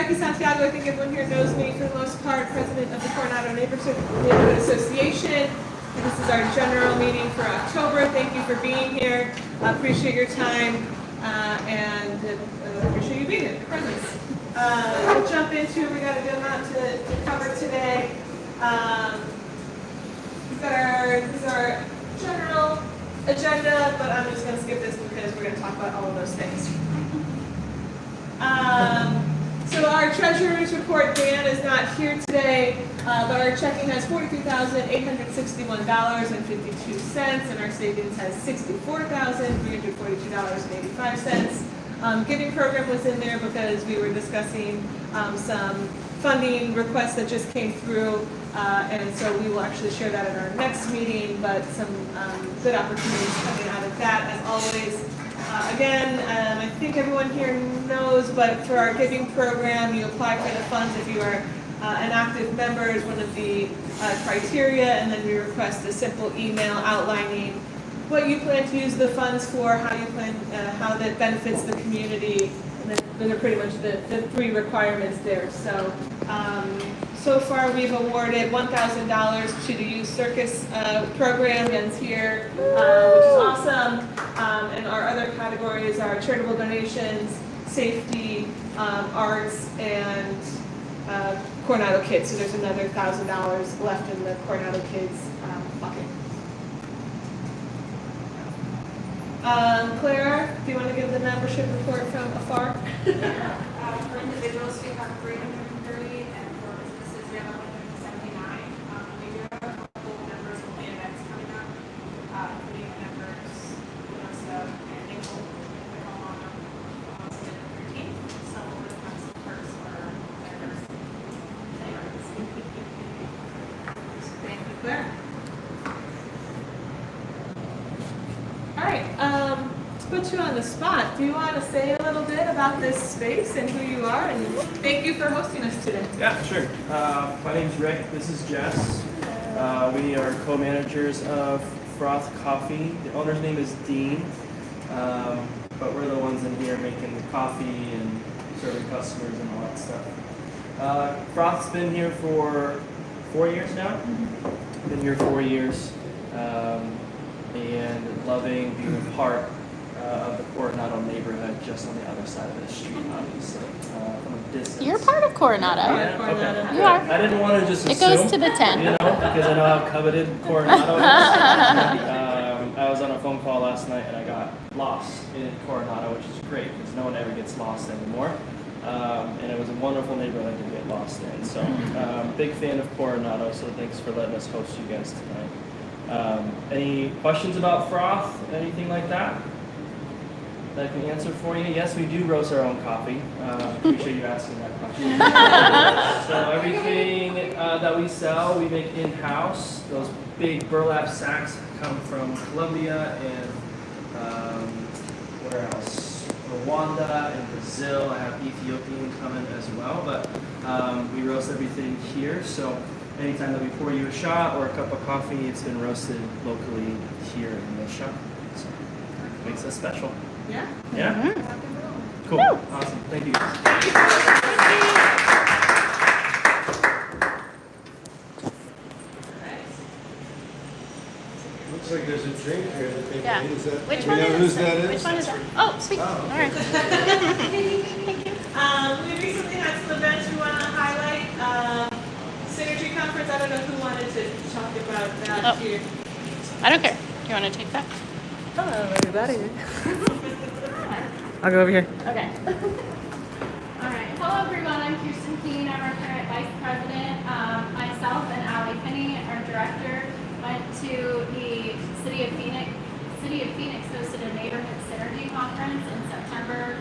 Jackie Santiago. I think everyone here knows me for the most part, president of the Coronado Neighborhood Association. This is our general meeting for October. Thank you for being here. I appreciate your time and appreciate you being here, your presence. We'll jump into, we got a good amount to cover today. This is our general agenda, but I'm just going to skip this because we're going to talk about all of those things. So our treasurer's report, Dan, is not here today, but our checking has $43,861.52, and our savings has $64,342.85. Giving program was in there because we were discussing some funding requests that just came through, and so we will actually share that in our next meeting, but some good opportunities coming out of that, as always. Again, I think everyone here knows, but for our giving program, you apply for the funds if you are an active member is one of the criteria, and then we request a simple email outlining what you plan to use the funds for, how you plan, how that benefits the community, and then those are pretty much the three requirements there. So, so far we've awarded $1,000 to the Youth Circus program, ends here, which is awesome. And our other categories are charitable donations, safety, arts, and Coronado Kids. So there's another $1,000 left in the Coronado Kids bucket. Claire, do you want to give the membership report from afar? For individuals, we have 330, and for businesses, we have 179. We do have a couple members with the events coming up, including members, and they will come on August 13th. So we'll have some perks for members. Thank you, Claire. All right, to put you on the spot, do you want to say a little bit about this space and who you are? And thank you for hosting us today. Yeah, sure. My name's Rick. This is Jess. We are co-managers of Froth Coffee. The owner's name is Dean, but we're the ones in here making the coffee and serving customers and all that stuff. Froth's been here for 4 years now. Been here 4 years. And loving being a part of the Coronado neighborhood, just on the other side of the street, obviously, from a distance. You're part of Coronado. Yeah, okay. You are. I didn't want to just It assume, goes to the 10. you know, because I know how coveted Coronado is. I was on a phone call last night and I got lost in Coronado, which is great because no one ever gets lost anymore. And it was a wonderful neighborhood to get lost in. So, big fan of Coronado, so thanks for letting us host you guys tonight. Any questions about Froth? Anything like that I can answer for you? Yes, we do roast our own coffee. Appreciate you asking that question. So everything that we sell, we make in-house. Those big burlap sacks come from Colombia and where else? Rwanda and Brazil. I have Ethiopian coming as well, but we roast everything here. So anytime that we pour you a shot or a cup of coffee, it's been roasted locally here in the shop. So it makes us special. Yeah? Yeah? Mm-hmm. Cool. Woo. Awesome. Thank you. Looks like there's a drink here that they Yeah. made. Is that, Which do one you know is whose that? that is? Which one is that? Oh, sweet. Oh. All right. Thank you. We recently had some events we want to highlight. Synergy Conference, I don't know who wanted to talk about that Oh. here. I don't care. Do you want to take that? Hello, everybody. I'll go over here. Okay. All right. Hello, everyone. I'm Kirsten Keene. I'm our current vice president. Myself and Allie Finney, our director, went to the City of Phoenix hosted a neighborhood synergy conference in September,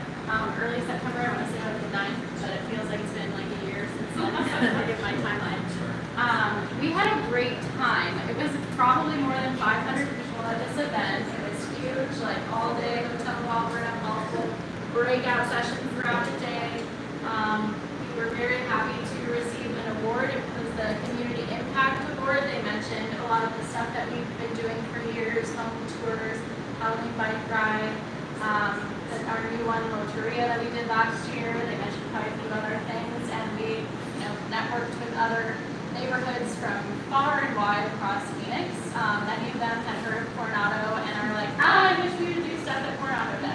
early September. I want to say like the 9th, but it feels like it's been like a year since then, so forgive my timeline. We had a great time. It was probably more than 500 people at this event. It was huge, like all day hotel while we're at multiple breakout sessions throughout the day. We were very happy to receive an award. It was the Community Impact Award. They mentioned a lot of the stuff that we've been doing for years, home tours, Halloween bike ride, our new one, Motoria, that we did last year. They mentioned Fire networked with other neighborhoods from far and wide across Phoenix. Many of them had heard of Coronado and are like, I wish we would do stuff that Coronado does.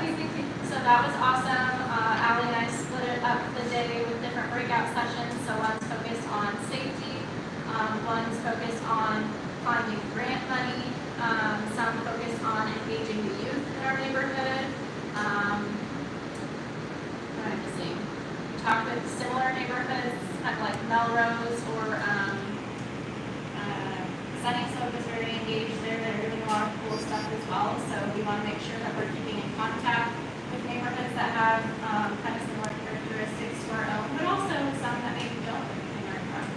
So that was awesome. Allie and I split up the day with different breakout sessions. So one's focused on safety, one's focused on finding grant money, some focused on engaging the youth in our neighborhood. What am I missing? Talked with similar neighborhoods, kind of like Melrose or Sunnyside was very engaged there. They're doing a lot of cool stuff as well. So we want to make sure that we're keeping in contact with neighborhoods that have kind of similar characteristics to our own, but also some that maybe don't that we can learn from.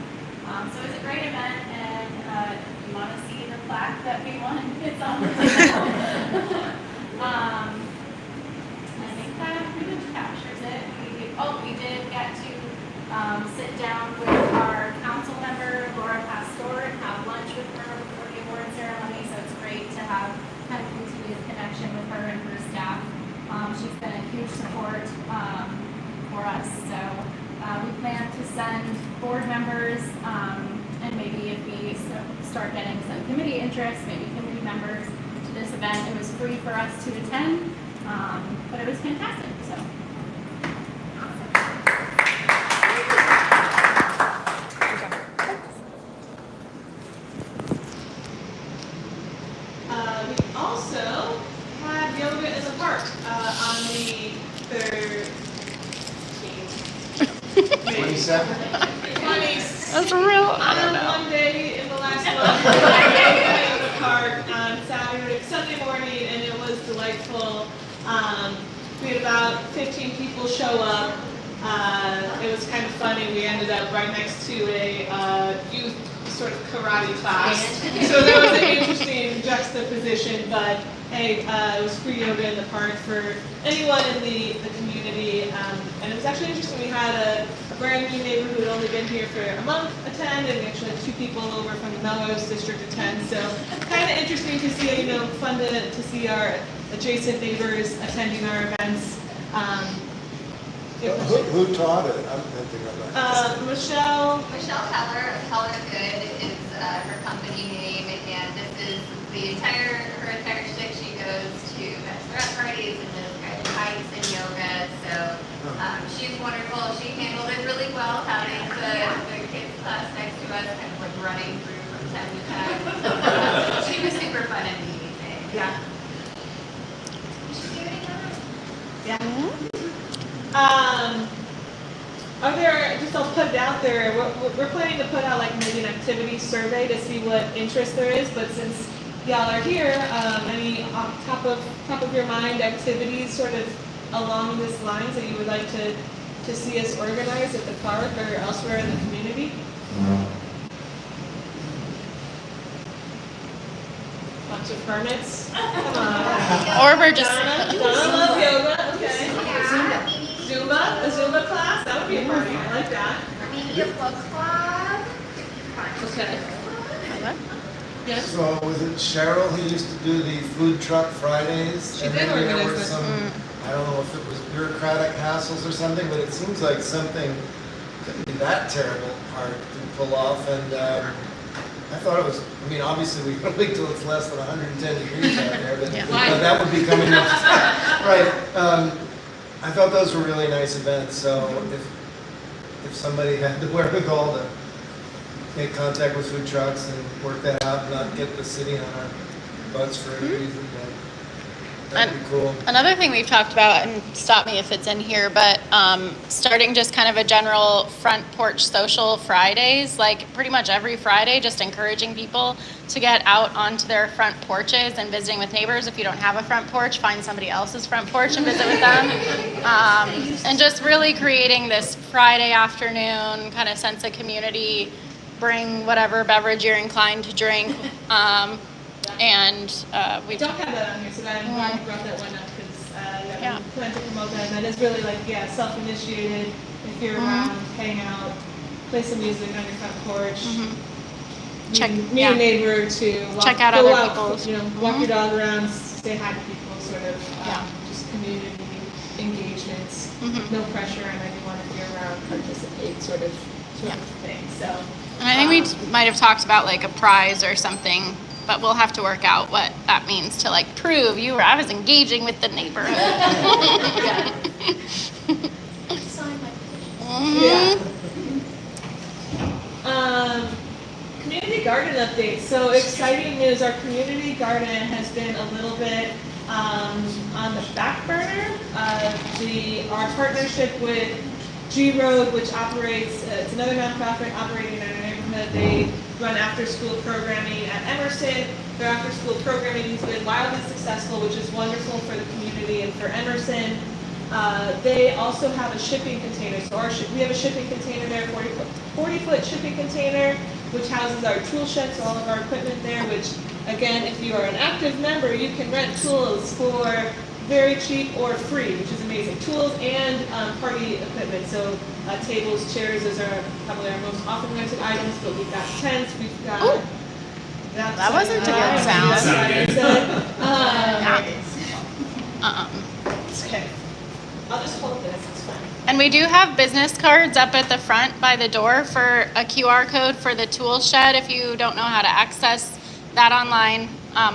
So it was a great event, and if you want to see the plaque that we won, it's on the table. I think that pretty much captures it. We did get to sit down with our council member, Laura Pastor, and have lunch with her before the award ceremony, so it's great to have kind of continued connection with her and her staff. She's been a huge support for us, so we plan to send board members, and maybe if we start getting some committee interest, maybe committee members to this event. It was free for us to attend, but it was fantastic, so. We also had yoga in the park on the 27? 20th. That's real. I don't know. One day in the last month, we went in the park on Sunday morning, and it was delightful. We had about 15 people show up. It was kind of funny. We ended up right next to a youth sort of karate class. So there was an interesting juxtaposition, but hey, it was free yoga in the park for anyone in the community. And it was actually interesting. We had a brand new neighbor who had only been here for a month attend, and we actually had 2 people over from the Melrose district attend. So kind of interesting to see, fun to see our adjacent neighbors attending our events. Who taught it? I'm thinking of that. Michelle. Michelle Keller of Keller Good is her company name, and this is her entire shtick. She goes to bachelorette parties and does guided hikes and yoga. So she's wonderful. She handled it really well, having the kids class next to us, kind of like running through from time to time. She was super fun and engaging. Yeah. You should give it a try. Yeah. Are there, I'll put it out there, we're planning to put out like maybe an activity survey to see what interest there is, but since y'all are here, any top of your mind activities sort of along this lines that you would like to see us organize at the park or elsewhere in the community? Bunch of permits? Come on. Or we're just. Donna loves yoga, okay. Yeah. Zumba, a Zumba class, that would be a party, I like that. Maybe a book club. Okay. Yes? So was it Cheryl who used to do the food truck Fridays? She And did maybe there were organize that. some, I don't know if it was bureaucratic hassles or something, but it seems like something couldn't be that terrible hard to pull off. And I thought it was, obviously we can wait till it's less than 110 degrees out there, but, Yeah. but that would be coming up. Right. I thought those were really nice events, so if somebody had the wherewithal to make contact with food trucks and work that out and not get the city on our butts for any reason, that'd be cool. Another thing we've talked about, and stop me if it's in here, but starting just kind of a general front porch social Fridays, like pretty much every Friday, just encouraging people to get out onto their front porches and visiting with neighbors. If you don't have a front porch, find somebody else's front porch and visit with them. And just really creating this Friday afternoon kind of sense of community, bring whatever beverage you're inclined to drink. And We don't have that on here, so I'm glad you brought that one up, because we plan to promote that, and that is really like, self-initiated. If you're around, hang out, play some music on your front porch. Meet a neighbor to walk, Check out go other out, people's. Walk your dog around, say hi to people, sort of just community engagements. No pressure on anyone if you're around, participate, sort of Yeah. thing, so. And I think we might have talked about like a prize or something, but we'll have to work out what that means to like prove I was engaging with the neighborhood. Yeah. Mhm. Community garden update. So exciting news, our community garden has been a little bit on the back burner. Our partnership with G Road, which operates, it's another nonprofit operating in our neighborhood. They run after-school programming at Emerson. Their after-school programming has been wildly successful, which is wonderful for the community and for Emerson. They also have a shipping container. So we have a shipping container there, 40-foot shipping container, which houses our tool shed, so all of our equipment there, which, again, if you are an active member, you can rent tools for very cheap or free, which is amazing. Tools and party equipment, so tables, chairs, those are probably our most often rented items, but we've got tents, we've got... Ooh. That wasn't a good sound. Okay. I'll just hold this, it's fine. And we do have business cards up at the front by the door for a QR code for the tool shed if you don't know how to access that online.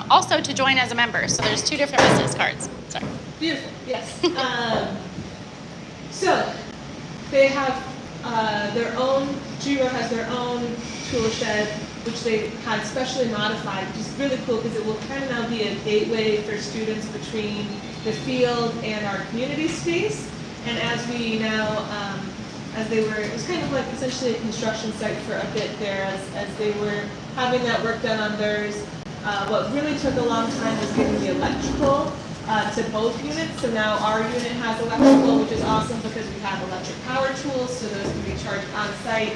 Also to join as a member. So there's 2 different business cards. Sorry. Beautiful, yes. So, they have their own, Giro has their own tool shed, which they had specially modified, which is really cool because it will kind of now be a gateway for students between the field and our community space. And as we now, it was kind of like essentially a construction site for a bit there as they were having that work done on theirs. What really took a long time was getting the electrical to both units. So now our unit has electrical, which is awesome because we have electric power tools, so those can be charged on site.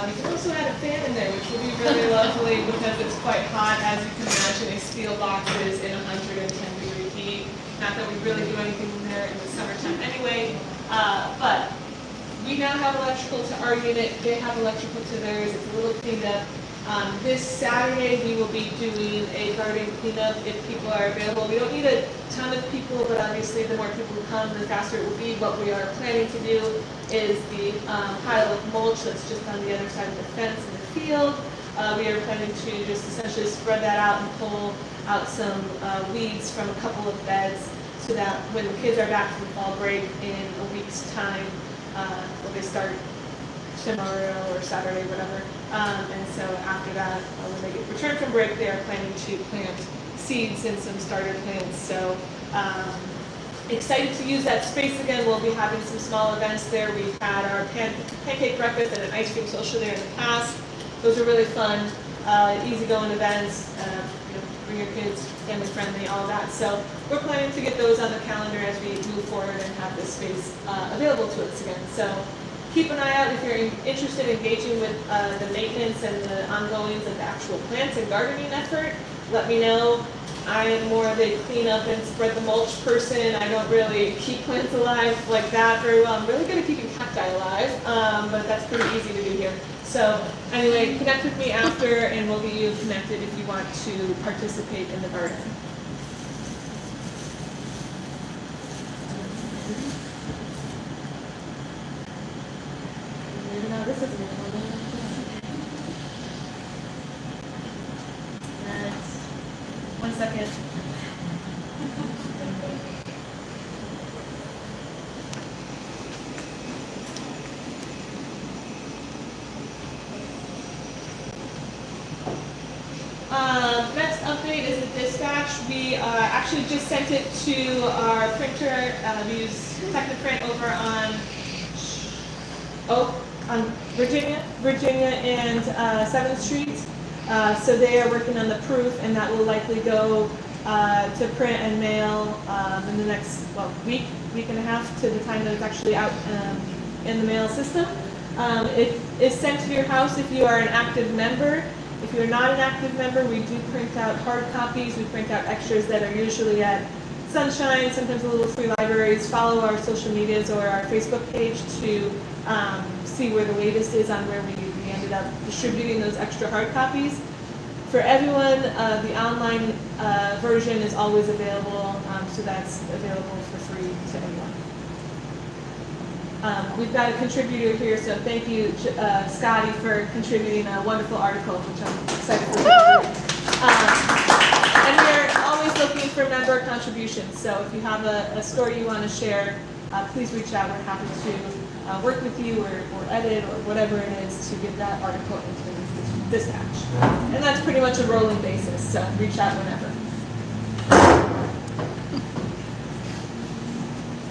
We can also add a fan in there, which will be really lovely because it's quite hot, as you can imagine. A steel box is in 110-degree heat. Not that we really do anything in there in the summertime anyway, but we now have electrical to our unit. They have electrical to theirs. It's a little cleaned up. This Saturday, we will be doing a garden cleanup if people are available. We don't need a ton of people, but obviously the more people who come, the faster it will be. What we are planning to do is the pile of mulch that's just on the other side of the fence in the field. We are planning to just essentially spread that out and pull out some weeds from a couple of beds so that when the kids are back from fall break in a week's time, when they start tomorrow or Saturday, whatever. And so after that, when they get returned from break, they are planning to plant seeds and some starter plants. So excited to use that space again. We'll be having some small events there. We've had our pancake breakfast and an ice cream social there in the past. Those are really fun, easygoing events. Bring your kids, family friendly, all that. So we're planning to get those on the calendar as we move forward and have this space available to us again. So keep an eye out if you're interested in engaging with the maintenance and the ongoings of the actual plants and gardening effort. Let me know. I am more of a clean up and spread the mulch person. I don't really keep plants alive like that very well. I'm really good at keeping cacti alive, but that's pretty easy to do here. So anyway, connect with me after and we'll get you connected if you want to participate in the garden. No, this isn't it. Next. 1 second. Next update is the dispatch. We actually just sent it to our printer. We use Technoprint over on Virginia and 7th Street. So they are working on the proof, and that will likely go to print and mail in the next week and a half to the time that it's actually out in the mail system. It is sent to your house if you are an active member. If you're not an active member, we do print out hard copies. We print out extras that are usually at Sunshine, sometimes a little free libraries. Follow our social medias or our Facebook page to see where the latest is on where we ended up distributing those extra hard copies. For everyone, the online version is always available, so that's available for free to anyone. We've got a contributor here, so thank you, Scotty, for contributing a wonderful article, which I'm excited for. And we're always looking for member contributions, so if you have a story you want to share, please reach out. We're happy to work with you or edit or whatever it is to get that article into the dispatch. And that's pretty much a rolling basis, so reach out whenever.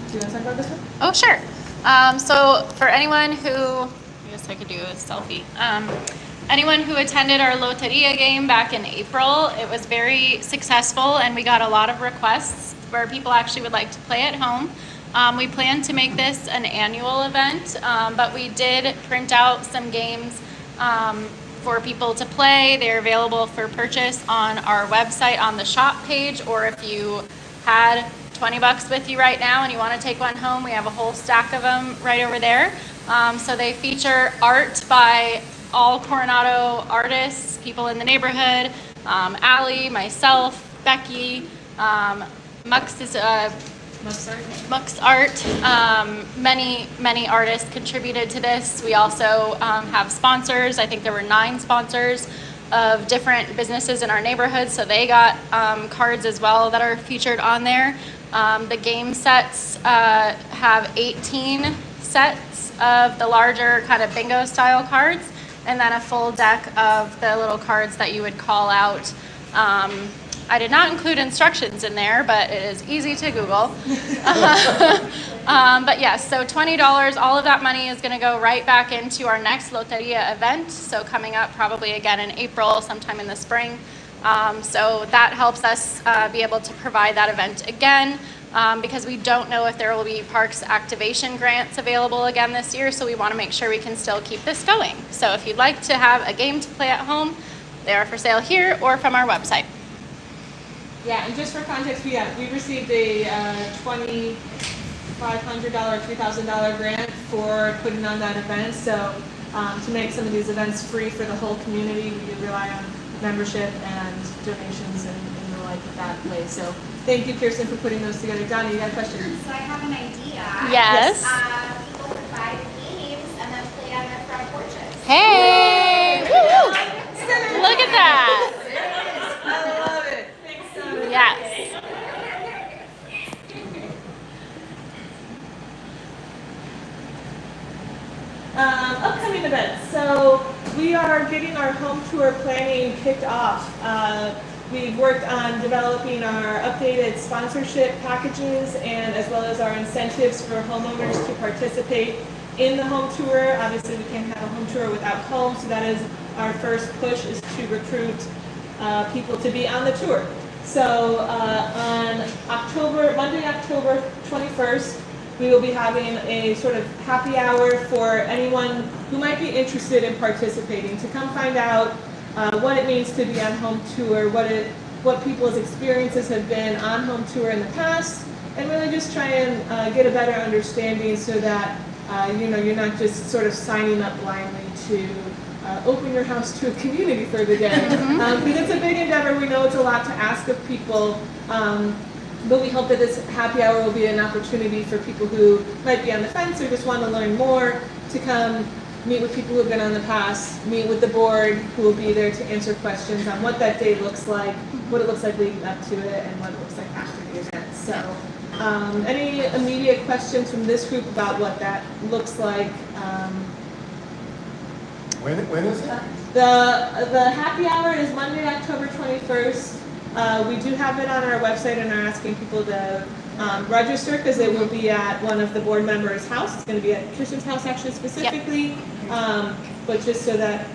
Do you want to talk about this one? Oh, sure. So for anyone who, I guess I could do a selfie. Anyone who attended our Loteria game back in April, it was very successful and we got a lot of requests where people actually would like to play at home. We plan to make this an annual event, but we did print out some games for people to play. They're available for purchase on our website on the shop page, or if you had $20 with you right now and you want to take one home, we have a whole stack of them right over there. So they feature art by all Coronado artists, people in the neighborhood, Allie, myself, Becky, Mux is Mux Art. Many artists contributed to this. We also have sponsors. I think there were 9 sponsors of different businesses in our neighborhood, so they got cards as well that are featured on there. The game sets have 18 sets of the larger kind of bingo style cards, and then a full deck of the little cards that you would call out. I did not include instructions in there, but it is easy to Google. But yes, so $20, all of that money is going to go right back into our next Loteria event. So coming up probably again in April, sometime in the spring. So that helps us be able to provide that event again, because we don't know if there will be parks activation grants available again this year. So we want to make sure we can still keep this going. So if you'd like to have a game to play at home, they are for sale here or from our website. Yeah, and just for context, we received a $2,500, $3,000 grant for putting on that event. So to make some of these events free for the whole community, we do rely on membership and donations and the like that way. So thank you, Kirsten, for putting those together. Donna, you got a question? So I have an idea. Yes. People could buy the games and then play on their front porches. Hey! Woo! Look at that! I love it. Thanks, Donna. Yes. Upcoming events. So we are getting our home tour planning kicked off. We've worked on developing our updated sponsorship packages and as well as our incentives for homeowners to participate in the home tour. Obviously, we can't have a home tour without homes, so that is our first push, is to recruit people to be on the tour. So on Monday, October 21st, we will be having a sort of happy hour for anyone who might be interested in participating to come find out what it means to be on home tour, what people's experiences have been on home tour in the past, and really just try and get a better understanding so that you're not just sort of signing up blindly to open your house to a community for the day. Because it's a big endeavor. We know it's a lot to ask of people. But we hope that this happy hour will be an opportunity for people who might be on the fence or just want to learn more to come meet with people who have been on the past, meet with the board who will be there to answer questions on what that day looks like, what it looks like leading up to it, and what it looks like after the event. So any immediate questions from this group about what that looks like? When is it? The happy hour is Monday, October 21st. We do have it on our website and are asking people to register because it will be at one of the board members' house. It's going to be at Kirsten's house actually specifically, but just so that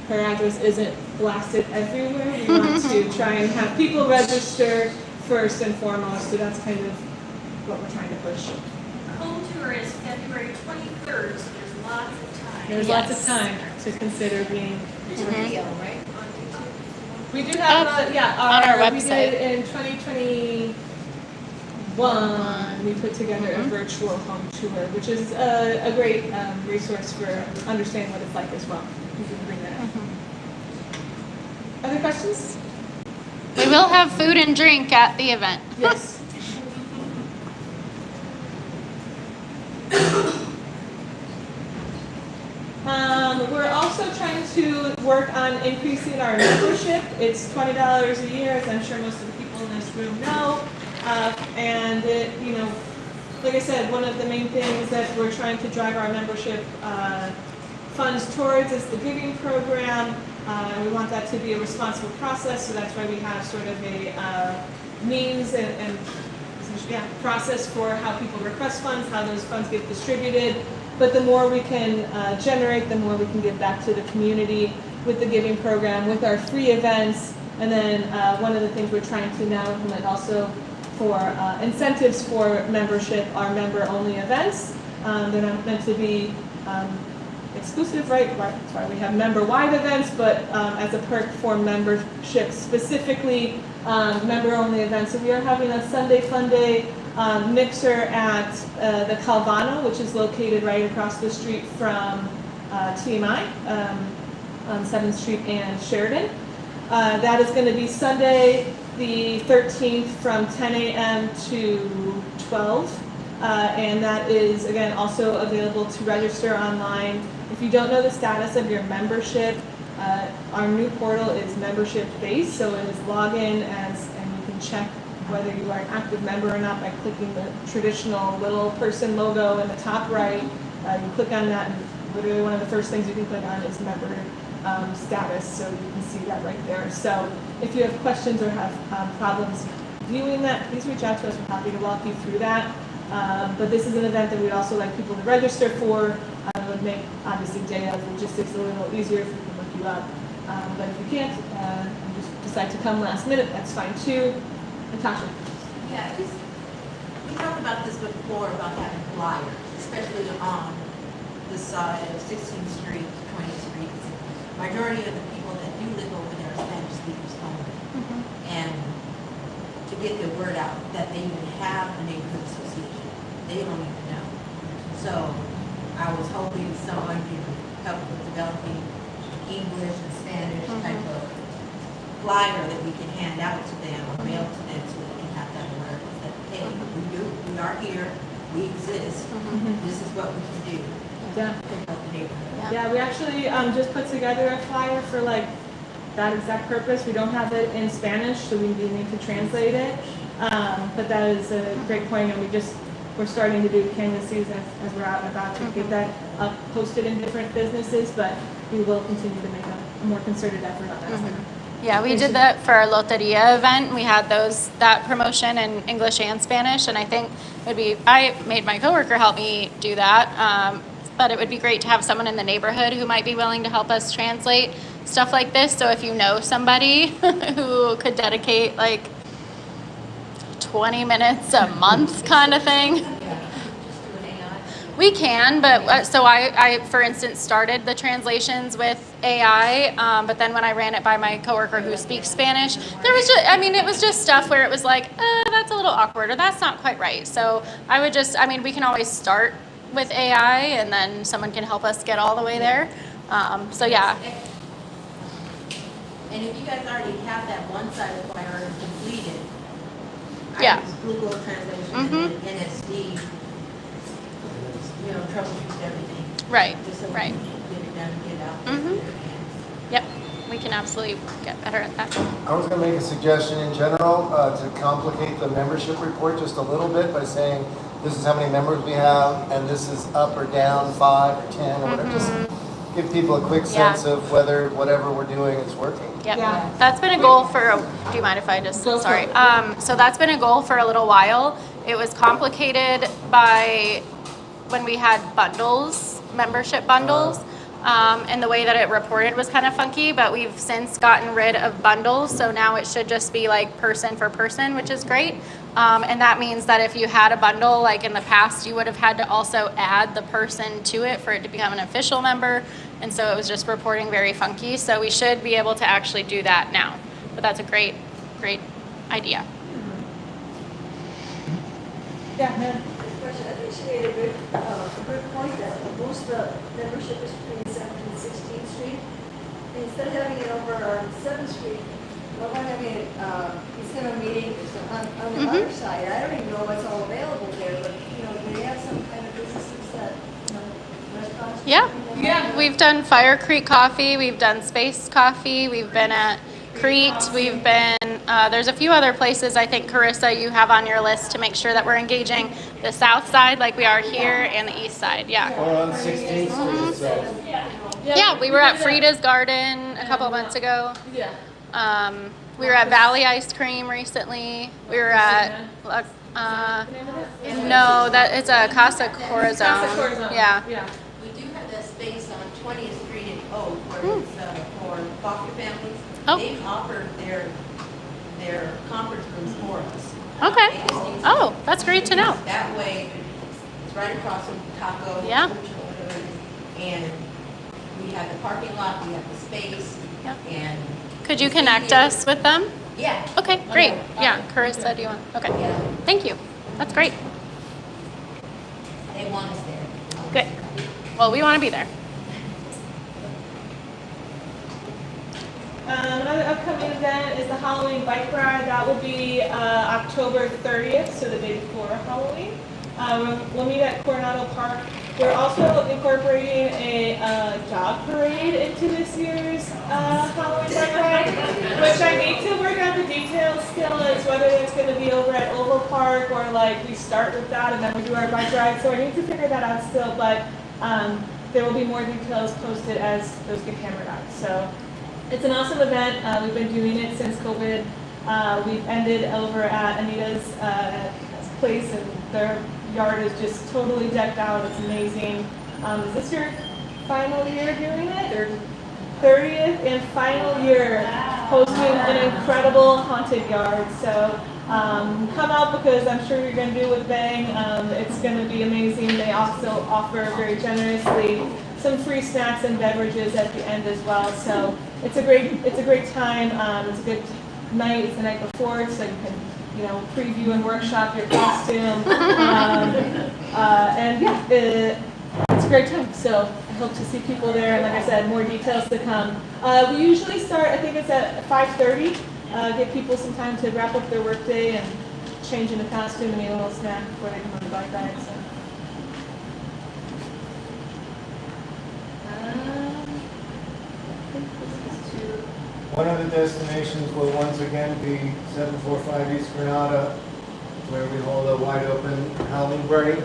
her address isn't blasted everywhere, we want to try and have people register first and foremost. So that's kind of what we're trying to push. Home tour is February 23rd, so there's lots of time. There's Yes. lots of time to consider being. Video, right? On YouTube. We do have, on our we website. did in 2021, we put together a virtual home tour, which is a great resource for understanding what it's like as well. You can bring that up. Other questions? We will have food and drink at the event. Yes. We're also trying to work on increasing our membership. It's $20 a year, as I'm sure most of the people in this room know. And it, you know, like I said, one of the main things that we're trying to drive our membership funds towards is the giving program. We want that to be a responsible process, so that's why we have sort of a means and process for how people request funds, how those funds get distributed. But the more we can generate, the more we can give back to the community with the giving program, with our free events. And then one of the things we're trying to now implement also for incentives for membership are member-only events. They're not meant to be exclusive, right? Sorry, we have member-wide events, but as a perk for membership, specifically member-only events. So we are having a Sunday Fun Day mixer at the Calvano, which is located right across the street from TMI on 7th Street and Sheridan. That is going to be Sunday the 13th from 10 a.m. to 12. And that is, again, also available to register online. If you don't know the status of your membership, our new portal is membership-based, so it is login as, and you can check whether you are an active member or not by clicking the traditional little person logo in the top right. You click on that, and literally one of the first things you can click on is member status, so you can see that right there. So if you have questions or have problems viewing that, please reach out to us. We're happy to walk you through that. But this is an event that we'd also like people to register for. It would make, obviously, day of logistics a little easier if we can look you up. But if you can't, and just decide to come last minute, that's fine too. Natasha. Yeah, we talked about this before, about having flyers, especially on the side of 16th Street, 20th Street. Majority of the people that do live over there are Spanish speakers only. And to get the word out that they even have a neighborhood association, they don't even know. So I was hoping someone could help with developing English and Spanish type of flyer that we can hand out to them or mail to them so they can have that awareness that, hey, we are here, we exist, this is what we can do. Yeah. To help the neighborhood. Yeah, we actually just put together a flyer for like that exact purpose. We don't have it in Spanish, so we do need to translate it. But that is a great point, and we're starting to do canvases as we're out and about to get that up, posted in different businesses, but we will continue to make a more concerted effort on that. Yeah, we did that for our Loteria event. We had that promotion in English and Spanish, and I think I made my coworker help me do that. But it would be great to have someone in the neighborhood who might be willing to help us translate stuff like this. So if you know somebody who could dedicate like 20 minutes a month kind of thing. We can, but so I, for instance, started the translations with AI, but then when I ran it by my coworker who speaks Spanish, it was just stuff where it was like, that's a little awkward, or that's not quite right. So we can always start with AI, and then someone can help us get all the way there. So yeah. And if you guys already have that one-sided flyer completed, Yeah. I use Google Translation and then NSD, troubleshoot everything. Right, Just so we right. can get it done and get it out there to their hands. Yep, we can absolutely get better at that. I was going to make a suggestion in general to complicate the membership report just a little bit by saying this is how many members we have and this is up or down 5 or 10 or whatever. Just give people a quick sense of whether whatever we're doing is working. Yep. Yeah. That's been a goal do you mind if I just, Go for sorry. it. So that's been a goal for a little while. It was complicated by when we had membership bundles. And the way that it reported was kind of funky, but we've since gotten rid of bundles. So now it should just be like person for person, which is great. And that means that if you had a bundle, like in the past, you would have had to also add the person to it for it to become an official member. And so it was just reporting very funky. So we should be able to actually do that now. But that's a great, great idea. Yeah, man. Question. I think she made a good point that most of the membership is between 7th and 16th Street. And instead of having it over on 7th Street, we're having it, instead of meeting on the other side. I don't even know what's all available there, but, do they have some kind of businesses that, restaurants? Yeah, Yeah. We've done Fire Creek Coffee, we've done Space Coffee, we've been at Crete, we've been, there's a few other places I think, Carissa, you have on your list to make sure that we're engaging the south side like we are here and the east side, yeah. Or on 16th Street itself. Yeah, we were at Frida's Garden a couple of months ago. Yeah. We were at Valley Ice Cream recently. We were at, no, that it's a Casa Corazon. Casa Corazon. Yeah. Yeah. We do have that space on 20th Street in Oak where it's for foster families. Oh. They've offered their conference rooms for us. Okay. They just need to- Oh, that's great to know. That way, it's right across from Taco. Yeah. Church or whatever it is. And we have the parking lot, we have the space, Yep. and. Could you connect us with them? Yeah. Okay, great. Yeah, Carissa, do you want? Okay. Yeah, Thank you. That's great. they want us there. Good. Well, we want to be there. Another upcoming event is the Halloween bike ride. That will be October 30th, so the day before Halloween. We'll meet at Coronado Park. We're also incorporating a jog parade into this year's Halloween bike ride, which I need to work out the details still, as whether it's going to be over at Oval Park or like we start with that and then we do our bike ride. So I need to figure that out still, but there will be more details posted as those get hammered out. So it's an awesome event. We've been doing it since COVID. We've ended over at Anita's place, and their yard is just totally decked out. It's amazing. Is this your final year doing it? 30th and final year hosting an incredible haunted yard. So come out because I'm sure you're going to do it with a bang. It's going to be amazing. They also offer very generously some free snacks and beverages at the end as well. So it's a great time. It's a good night. It's the night before, so you can preview and workshop your costume. And yeah, it's a great time. So I hope to see people there. And like I said, more details to come. We usually start, I think it's at 5:30. Give people some time to wrap up their workday and change into costume and eat a little snack before they come on the bike ride. So. One of the destinations will once again be 745 East Coronado, where we hold a wide open Halloween party.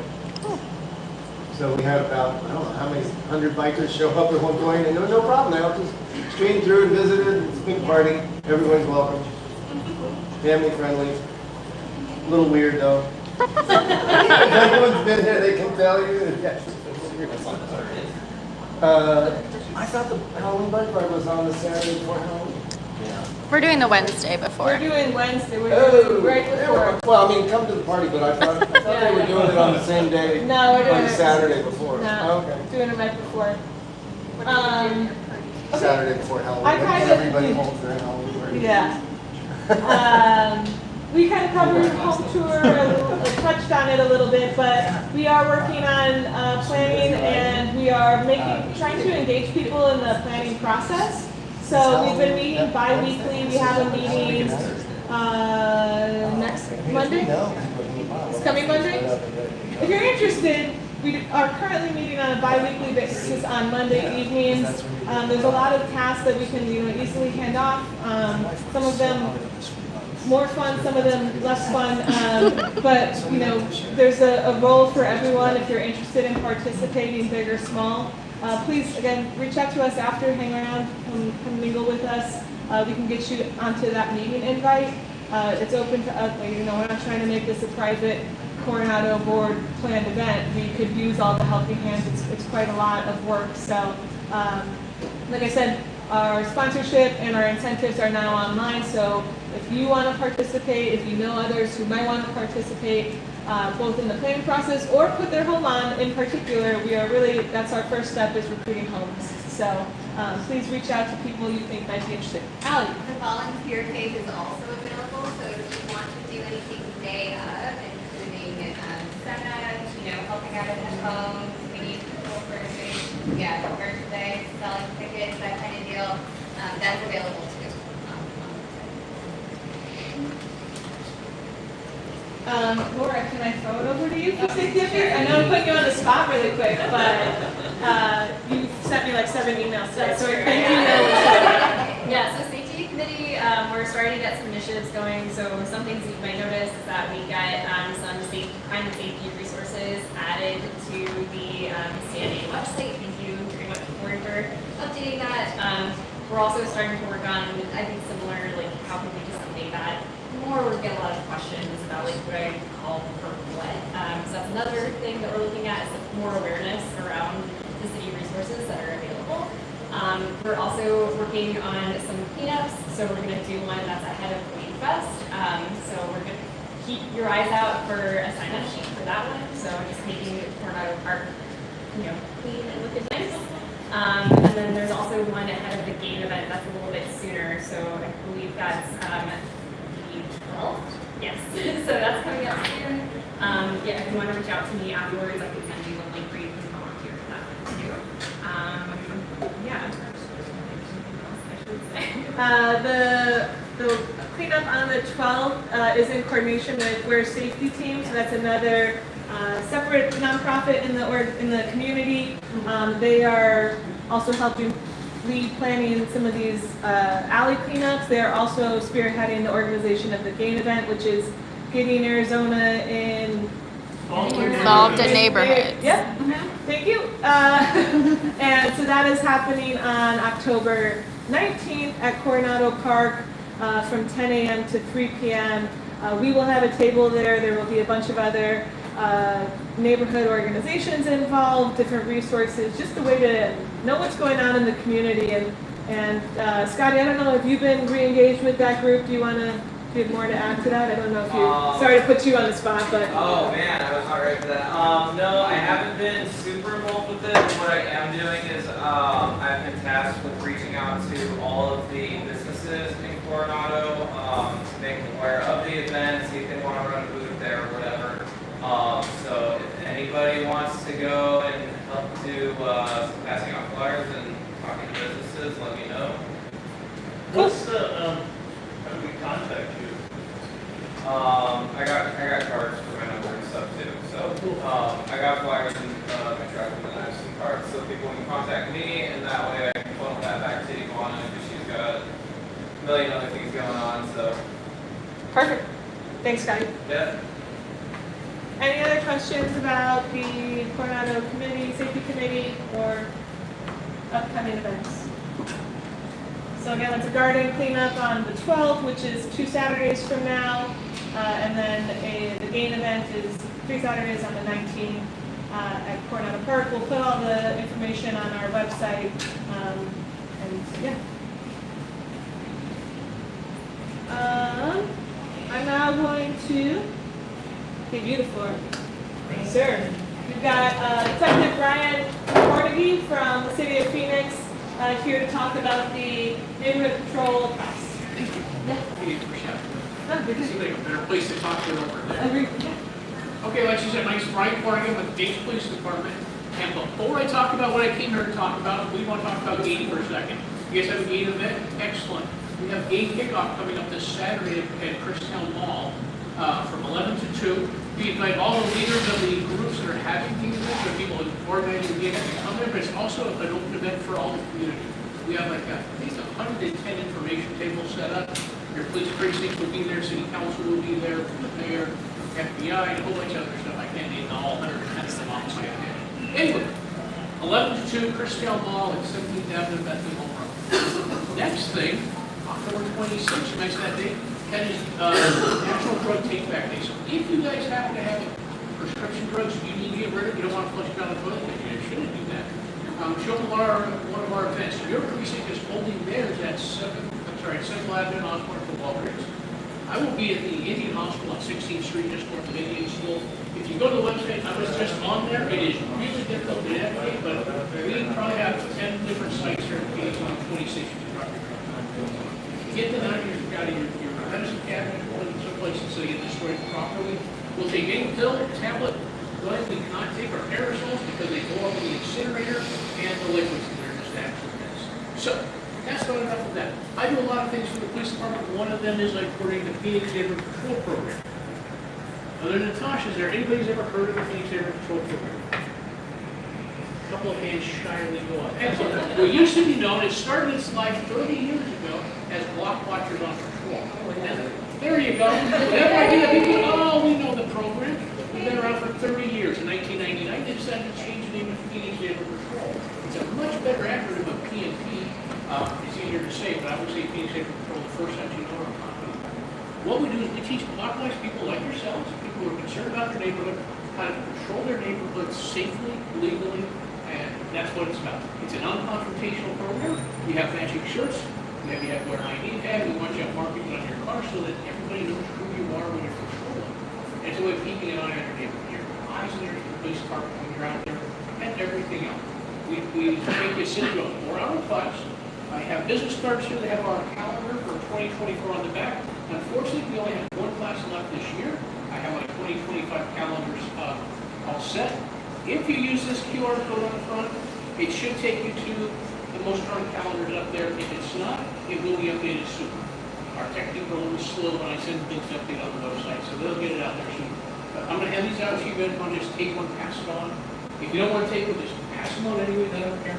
So we had about, I don't know how many 100 bikers show up at one point, and no problem, they all just streamed through and visited. It's a big party, everyone's welcome. Family friendly. A little weird though. If everyone's been there, they can tell you. I thought the Halloween bike ride was on the Saturday before Halloween. We're doing the Wednesday We're before. doing Wednesday. We're Oh, doing right before. well, I mean, come to the party, but I thought they were doing it on the same day. No, we're doing On it Saturday before. No, Okay. doing it right before. Okay. Saturday before Halloween. I kind of- Everybody holds their Halloween party. Yeah. We kind of covered home tour, touched on it a little bit, but we are working on planning, and we are trying to engage people in the planning process. So we've been meeting bi-weekly. We have a meeting next Monday. It's coming Monday. If you're interested, we are currently meeting on a bi-weekly basis on Monday evenings. There's a lot of tasks that we can easily hand off. Some of them more fun, some of them less fun, but there's a role for everyone if you're interested in participating, big or small. Please, again, reach out to us after, hang around, come mingle with us. We can get you onto that meeting invite. It's open to us, we're not trying to make this a private Coronado board planned event. We could use all the helping hands. It's quite a lot of work. So, like I said, our sponsorship and our incentives are now online. So if you want to participate, if you know others who might want to participate, both in the planning process or put their home on in particular, that's our first step, is recruiting homes. So please reach out to people you think might be interested. Allie. The volunteer page is also available, so if you want to do anything day of, including seminars, helping out at the homes, we need people for merchandise, selling tickets, that kind of deal, that's available too. Laura, can I throw it over to you for 6 I know I'm putting you on the spot really quick, but you sent me like 7 emails today, That's so true, I think you know what's happening. Yeah, so safety committee, we're starting to get some initiatives going. So some things that you might notice is that we get some crime and safety resources added to the CNA website. Thank you very much, Cory, for updating that. We're also starting to work on, I think, similar, like how can we disseminate that more. We get a lot of questions about like what I call for what. So that's another thing that we're looking at is more awareness around the city resources that are available. We're also working on some cleanups, so we're going to do one that's ahead of Queen Fest. So we're going to keep your eyes out for a sign-up sheet for that one. So just making Coronado Park, clean and looking nice. And then there's also one ahead of the game event that's a little bit sooner. So I believe that's the 12th. Yes. So that's coming up soon. Yeah, if you want to reach out to me afterwards, I can send you a link where you can volunteer for that one too. Yeah. The cleanup on the 12th is in coordination with Wear Safety Team, so that's another separate nonprofit in the community. They are also helping lead planning some of these alley cleanups. They are also spearheading the organization of the game event, which is getting Arizona Involved in neighborhoods. Yep. Thank you. And so that is happening on October 19th at Coronado Park from 10 a.m. to 3 p.m. We will have a table there. There will be a bunch of other neighborhood organizations involved, different resources, just a way to know what's going on in the community. And Scotty, I don't know if you've been re-engaged with that group. Do you want to have more to add to that? I don't know if you, sorry to put you on the spot, but. Oh man, I was not ready for that. No, I haven't been super involved with it. What I am doing is I've been tasked with reaching out to all of the businesses in Coronado to make them aware of the event, see if they want to run a booth there or whatever. So if anybody wants to go and help do some passing out flyers and talking to businesses, let me know. What's the, how do we contact you? I got cards for my number and stuff too. So I got flyers in my truck and then I have some cards so people can contact me and that way I can funnel that back to Iguana because she's got a million other things going on. So Perfect. Thanks, Scotty. yeah. Any other questions about the Coronado Committee, Safety Committee, or upcoming events? So again, it's a garden cleanup on the 12th, which is 2 Saturdays from now. And then the game event is 3 Saturdays on the 19th at Coronado Park. We'll put all the information on our website. And yeah. I'm now going to give you the floor. Thanks, sir. We've got Detective Brian Carnegie from the City of Phoenix here to talk about the neighborhood patrol class. Seems like a better place to talk to over there. Okay, like she said, my name's Brian Corrigan with the Dayton Police Department. And before I talk about what I came here to talk about, we want to talk about gating for a second. You guys have a gate event? Excellent. We have gate kickoff coming up this Saturday at Christown Mall from 11 to 2. We invite all the leaders of the groups that are having gate events, or people organizing the event to come there, but it's also an open event for all the community. We have like at least 110 information tables set up. Your police precinct will be there, city council will be there, the mayor, FBI, and a whole bunch of other stuff. I can't name all 110 of them off my head. Anyway, 11 to 2, Christown Mall at 17th Avenue, Bethlehem Road. Next thing, October 26th, you mentioned that date, that is National Drug Take Back Day. So if you guys happen to have prescription drugs you need to get rid of, you don't want to flush it down the toilet, you shouldn't do that. Show them one of our events. Your precinct is holding theirs at Central Avenue and Osborne for Walgreens. I will be at the Indian Hospital on 16th Street, just north of Indian School. If you go to the website, I was just on there. It is really difficult to navigate, but we probably have 10 different sites here in Phoenix on 26th Street. If you get to that, you've got your medicine cabinet, or some places so you get this stored properly. We'll take any pill, tablet, but we cannot take our aerosols because they go up in the incinerator and the liquids that are just absolute. So that's not enough of that. I do a lot of things for the police department. One of them is like coordinating the Phoenix Neighborhood Patrol Program. Other than Natasha's there, anybody's ever heard of the Phoenix Neighborhood Patrol Program? A couple of hands shyly go up. Excellent. What used to be known, it started its life 30 years ago as Block Watchers on Patrol. There you go. Whenever I hear people, oh, we know the program. We've been around for 30 years. In 1999, they decided to change the name of Phoenix Neighborhood Patrol. It's a much better acronym of PNP. It's easier to say, but I would say Phoenix Neighborhood Patrol the first time you know what I'm talking about. What we do is we teach Block people like yourselves, people who are concerned about their neighborhood, how to control their neighborhood safely, legally, and that's what it's about. It's a non-confrontational program. We have matching shirts. Maybe you have to wear an ID tag. We want you to have markings on your car so that everybody knows who you are when you're patrolling. It's a way of keeping an eye on your neighborhood. Your eyes and your police department when you're out there, and everything else. We make you sit through a 4-hour class. I have business cards here. They have our calendar for 2024 on the back. Unfortunately, we only have one class left this year. I have my 2025 calendars all set. If you use this QR code on the front, it should take you to the most current calendars up there. If it's not, it will be updated soon. Our tech people are a little slow when I send things to update on the website, so they'll get it out there soon. But I'm going to hand these out to you guys. Want to just take one, pass it on. If you don't want to take one, just pass them on anyway. I don't care.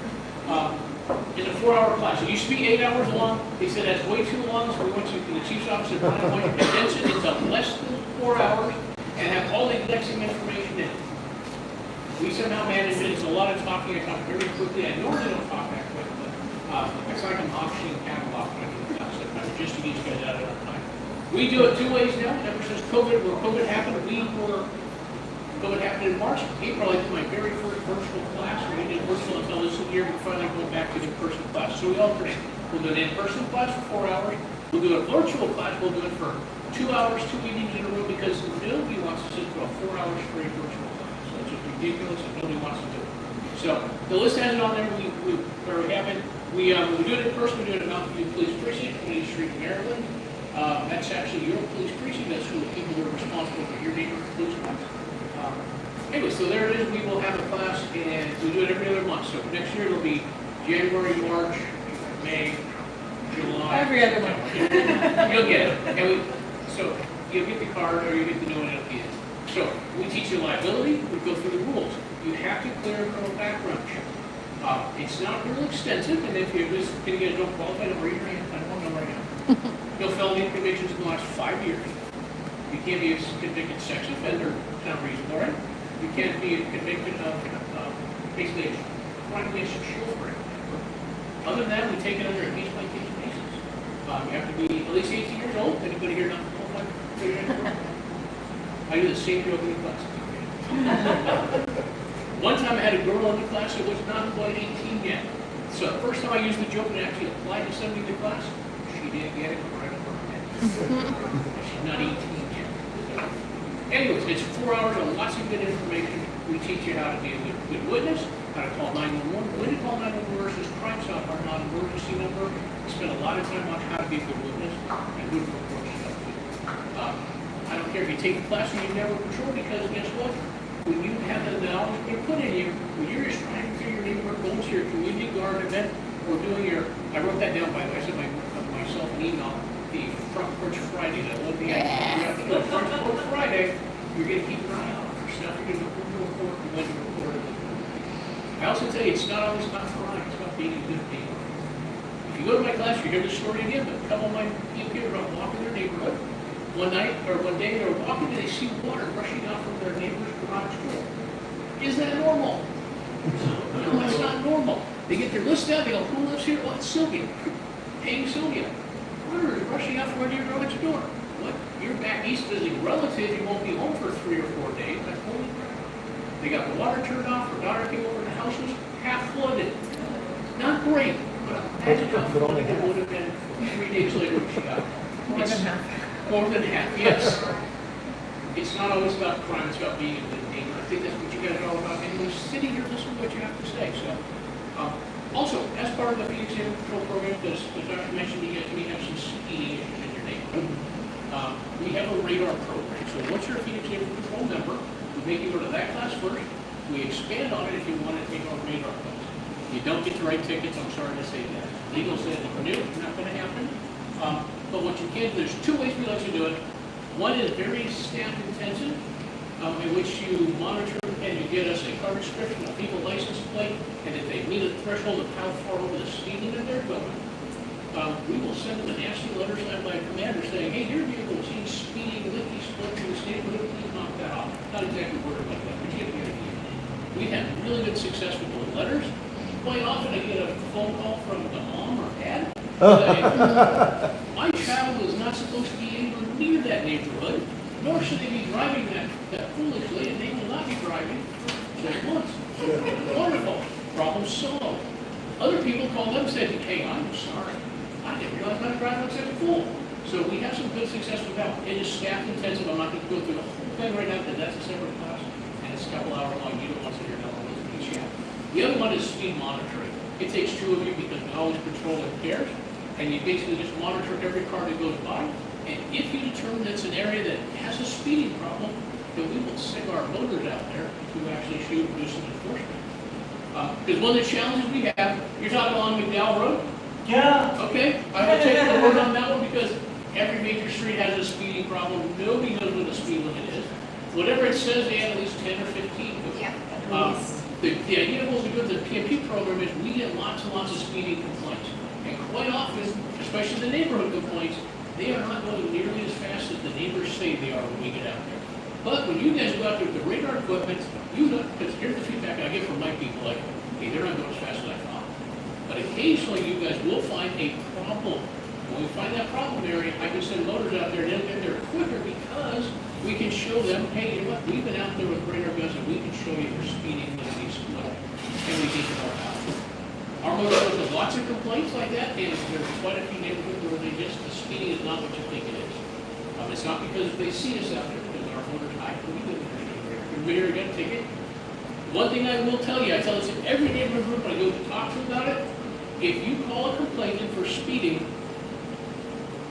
It's a 4-hour class. It used to be 8 hours long. They said that's way too long, so we went to the chief's office and I want you to condense it into less than 4 hours and have all the indexing information in it. We somehow managed it. It's a lot of talking. I talk very quickly. I normally don't talk that quick, but it's like I'm auctioning catalog when I do the class sometimes, just to get you guys out of our time. We do it 2 ways now. Ever since COVID, when COVID happened, COVID happened in March. April, I did my very first virtual class. We did virtual until this year. We're finally going back to the in-person class. So we alternate. We'll do an in-person class for 4 hours. We'll do a virtual class. We'll do it for 2 hours, 2 meetings in a row, because nobody wants to sit through a 4-hour straight virtual class. So it's just ridiculous and nobody wants to do it. So the list has it on there. We have it. We do it in person. We do it at Mountain View Police Precinct, 20th Street, Maryland. That's actually your police precinct. That's who the people who are responsible for your neighborhood police department. Anyway, so there it is. We will have a class, and we do it every other month. So next year it'll be January, March, May, July. Every other month. You'll get it. And so you'll get the card, or you get the new one at the end. So we teach you liability. We go through the rules. You have to clear a criminal background check. It's not real extensive, and if you're just going to get a don't qualify, don't raise your hand. I don't want to know right now. No felony convictions in the last 5 years. You can't be a convicted sex offender. It's not reasonable, right? You can't be convicted of basically a crime against children. Other than that, we take it under a case-by-case basis. You have to be at least 18 years old. Anybody here not qualified? I do the same joke in the class. One time I had a girl in the class that was not quite 18 yet. So the first time I used the joke and actually applied to somebody in the class, she didn't get it right up her head. She's not 18 yet. Anyways, it's 4 hours of lots of good information. We teach you how to be a good witness, how to call 911, when to call 911 versus Crime Stop, our non-emergency number. We spend a lot of time on how to be a good witness and who to report stuff to. I don't care if you take a class and you never patrol, because guess what? When you have the knowledge they put in you, when you're just trying through your neighborhood, going to your community guard event, or doing your, I wrote that down by the way, I sent myself an email, the Front Porch Friday, that one thing you have to do, Front Porch Friday, you're going to keep an eye out for stuff, you're going to report and when to report it. I also tell you, it's not always about crime, it's about being a good neighbor. If you go to my class, you hear this story again, but a couple of my people here are walking their neighborhood. One day they were walking and they see water rushing out from their neighbor's garage door. Is that normal? No, that's not normal. They get their list out, they go, who lives here? Oh, it's Sylvia. Hey, Sylvia. Water is rushing out from your garage door. What? You're back east visiting relatives, you won't be home for 3 or 4 days. That's holy crap. They got the water turned off, her daughter came over, the house was half flooded. Not great, but imagine how flooded it would have been 3 days later when she got home. More than half. More than half, yes. It's not always about crime, it's about being a good neighbor. I think that's what you guys are all about. Anyway, sitting here, listen to what you have to say. So, also, as part of the Phoenix Neighborhood Patrol program, as Dr. mentioned, you may have some speeding issues in your neighborhood. We have a radar program. So once you're a Phoenix Neighborhood Patrol member, we make you go to that class first. We expand on it if you want to take our radar class. You don't get to write tickets, I'm sorry to say that. Legal says no, it's not going to happen. But what you can do, there's 2 ways we let you do it. One is very staff intensive. in which you monitor and you get us a car description, a vehicle license plate, and if they meet a threshold of how far over the speed limit they're going, we will send them a nasty letter signed by a commander saying, hey, your vehicle is speeding, licky, split in this neighborhood, please knock that off. Not exactly worded like that, but you get the idea. We have really good success with those letters. Quite often I get a phone call from the mom or dad saying, my child is not supposed to be anywhere near that neighborhood, nor should they be driving that foolishly, and they will not be driving 6 months. Wonderful. Problem solved. Other people call them and say, hey, I'm sorry. I didn't realize how to drive like such a fool. So we have some good success with that. It is staff intensive. I'm not going to go through the whole thing right now because that's a separate class. And it's a couple hour long. You don't want to sit here and each yet. The other one is speed monitoring. It takes 2 of you because we always patrol in pairs. And you basically just monitor every car that goes by. And if you determine it's an area that has a speeding problem, then we will send our voters out there to actually shoot and do some enforcement. Because one of the challenges we have, you're talking along McDowell Road? Yeah. Okay, I will take the word on that one because every major street has a speeding problem. Nobody knows what the speed limit is. Whatever it says, they have at least 10 or 15. Yeah. The idea of what we do with the PMP program is we get lots and lots of speeding complaints. And quite often, especially the neighborhood complaints, they are not going nearly as fast as the neighbors say they are when we get out there. But when you guys go out there with the radar equipment, you know, because here's the feedback I get from my people, like, hey, they're not going as fast as I thought. But occasionally you guys will find a problem. When we find that problem area, I can send motors out there and they'll get there quicker because we can show them, hey, you know what, we've been out there with radar guns and we can show you your speeding limit slow. And we get them all out. Our motorcycles have lots of complaints like that, and there's quite a few neighborhoods where they just, the speeding is not what you think it is. It's not because they see us out there, because our motors high, we do it. You're going to take it. One thing I will tell you, I tell this in every neighborhood group I go to talk to about it, if you call a complainant for speeding,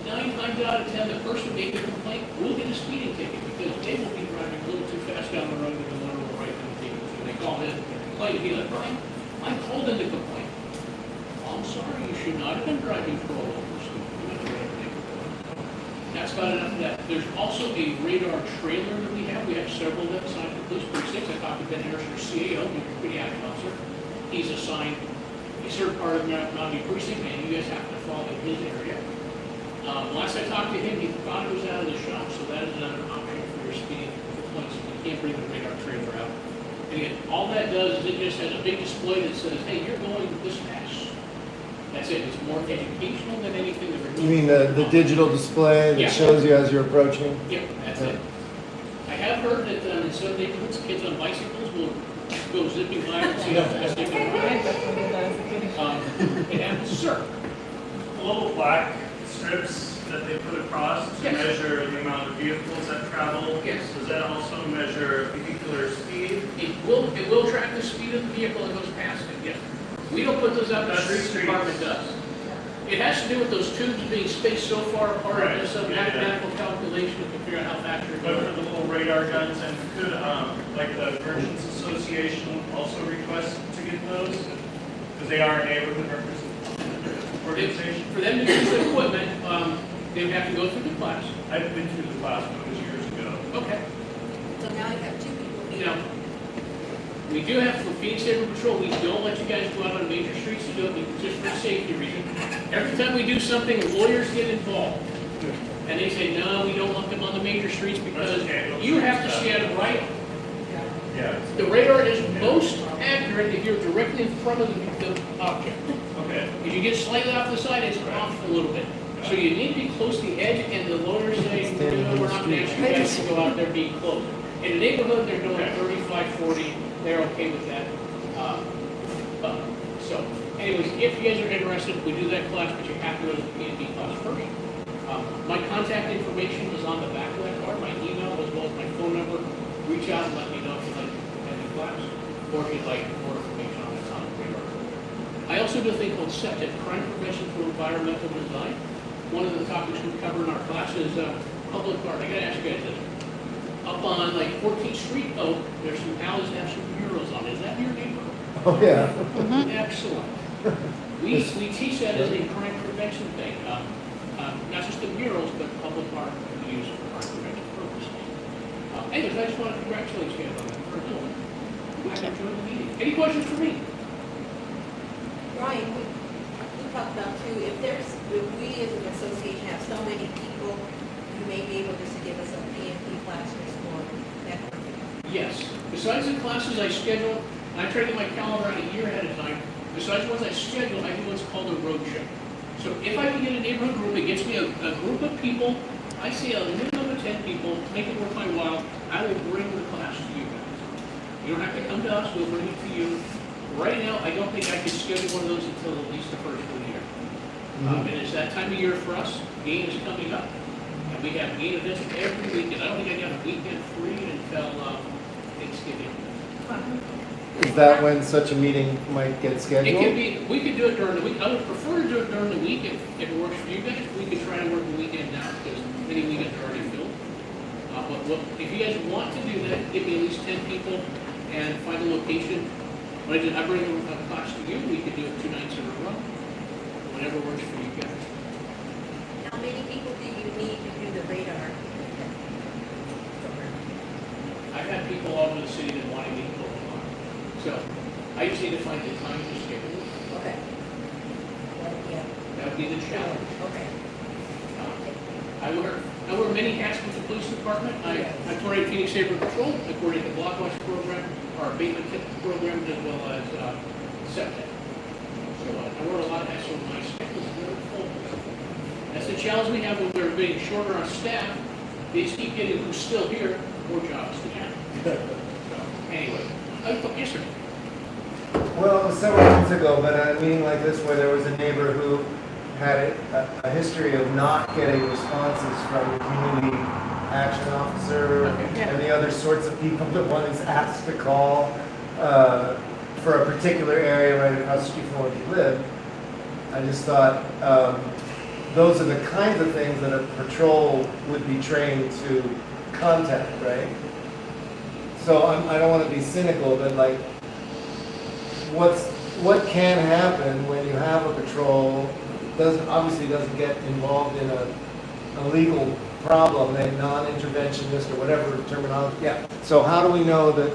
9 times out of 10, the person making the complaint will get a speeding ticket because they will be driving a little too fast down the road with the one on the right and the ticket. So they call in and complain, be like, Brian, I called in the complaint. I'm sorry, you should not have been driving for all over speed. That's about enough of that. There's also a radar trailer that we have. We have several of them assigned to police precincts. I talked to Ben Harrison, our CAO, the Deputy Action Officer. He's assigned a certain part of the Mountain View precinct, and you guys have to follow in his area. Last I talked to him, he thought it was out of the shop, so that is another option for your speeding complaints. You can't bring the radar trailer out. And again, all that does is it just has a big display that says, hey, you're going this fast. That's it. It's more educational than anything that we're doing. You mean the digital display that Yeah. shows you as you're approaching? Yep, that's it. I have heard that in some neighborhoods, kids on bicycles will go zipping by and see how fast they can ride. It happens, sir. Little black strips that they put across to Yes. measure the amount of vehicles that travel. Yes. Does that also measure vehicular speed? It will track the speed of the vehicle that goes past it, yes. We don't put those out, the streets department does. It has to do with those tubes being spaced so far apart, Right. there's some Yeah, yeah. mathematical calculation to figure out how fast you're But going. for the little radar guns, and could, like the Merchants Association also request to get those? Because they are a neighborhood organization. For them to use the equipment, they would have to go through the class. I've been through the class, but it was years ago. Okay. So now you have 2 people. Now, we do have, for Phoenix Neighborhood Patrol, we don't let you guys go out on major streets to do it, just for safety reasons. Every time we do something, lawyers get involved. And they say, no, we don't want them on the major streets because you have to stand right. Yeah. The radar is most accurate if you're directly in front of the object. Okay. If you get slightly off the side, it's off a little bit. So you need to be close to the edge, and the lawyers say, no, we're not going to ask you guys to go out there being close. In the neighborhood, they're doing 35, 40, they're okay with that. So, anyways, if you guys are interested, we do that class, but you have to go to the P&B class first. My contact information is on the back of that card, my email as well as my phone number. Reach out and let me know if you'd like to attend the class, or if you'd like more information on it, on the radar. I also do a thing called CEPTIC, Crime Prevention through Environmental Design. One of the topics we cover in our class is public art. I gotta ask you guys this. Up on like 14th Street, though, there's some alleys that have some murals on it. Is that your neighborhood? Oh, yeah. Excellent. We teach that as a crime prevention thing. Not just the murals, but public art can be used for crime prevention purposes. Anyways, I just want to congratulate you guys on that. For doing it. I enjoyed the meeting. Any questions for me? Brian, we talked about too, if we as an association have so many people, you may be able just to give us a PMP classes for that kind of thing. Yes. Besides the classes I schedule, I try to get my calendar out a year ahead of time. Besides the ones I schedule, I do what's called a road show. So if I can get a neighborhood group, it gets me a group of people, I see a minimum of 10 people, make it worth my while, I will bring the class to you guys. You don't have to come to us, we'll bring it to you. Right now, I don't think I can schedule one of those until at least the first of the year. And it's that time of year for us, game is coming up. And we have game events every weekend. I don't think I got a weekend free until Thanksgiving. Is that when such a meeting might get scheduled? It can be, we could do it during the week. I would prefer to do it during the week if it works for you guys. We could try to work the weekend out because many weekends are already filled. But if you guys want to do that, give me at least 10 people and find a location. When I bring a class to you, we could do it 2 nights in a row, whatever works for you guys. How many people do you need to do the radar? I've had people all over the city that want to meet over the line. So I just need to find the time to schedule it. Okay. Yeah, That would be the challenge. okay. I wear many hats with the police department. I coordinate Phoenix Neighborhood Patrol, I coordinate the block watch program, our abatement kit program, as well as septic. So I wear a lot of hats on my schedule. Is very full. That's the challenge we have when we're getting shorter on staff. They just keep getting who's still here, more jobs to have. So anyway, yes, sir. Well, it was several months ago, but at a meeting like this where there was a neighbor who had a history of not getting responses from the community action officer and the other sorts of people that one is asked to call for a particular area right across the street from where he lived. I just thought those are the kinds of things that a patrol would be trained to contact, right? So I don't want to be cynical, but like, what can happen when you have a patrol obviously doesn't get involved in a legal problem, a non-interventionist or whatever terminology. Yeah. So how do we know that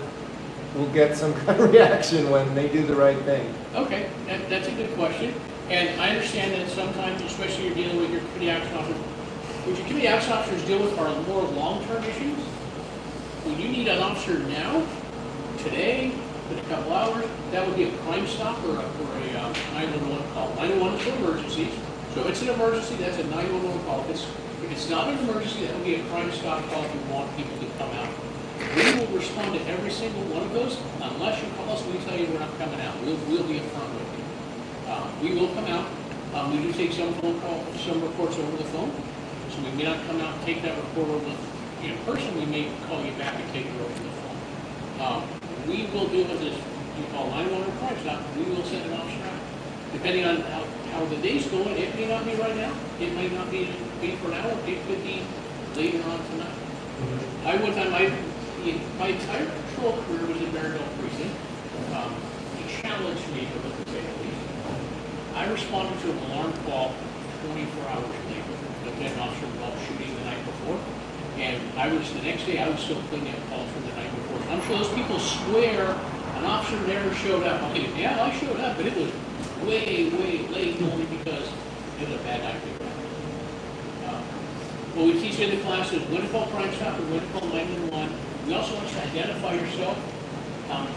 we'll get some kind of reaction when they do the right thing? Okay, that's a good question. And I understand that sometimes, especially you're dealing with your community action officers, what your community action officers deal with are more long-term issues. When you need an officer now, today, in a couple hours, that would be a crime stop or a 911 call. 911 is for emergencies. So if it's an emergency, that's a 911 call. If it's not an emergency, that would be a crime stop call if you want people to come out. We will respond to every single one of those unless you call us and we tell you we're not coming out. We'll be upfront with you. We will come out. We do take some phone calls, some reports over the phone. So we may not come out and take that report over in person. We may call you back and take it over the phone. We will deal with this, you call 911 crime stop, we will send an officer out. Depending on how the day's going, it may not be right now, it may not be for an hour, it could be later on tonight. I one time, my entire patrol career was in Maryville Precinct. He challenged me, to say the least. I responded to an alarm call 24 hours later. An officer involved shooting the night before. And the next day, I was still cleaning up calls from the night before. I'm sure those people swear an officer never showed up. I'm thinking, yeah, I showed up, but it was way, way late only because it was a bad night. What we teach in the class is when to call Crime Stop and when to call 911. We also want you to identify yourself.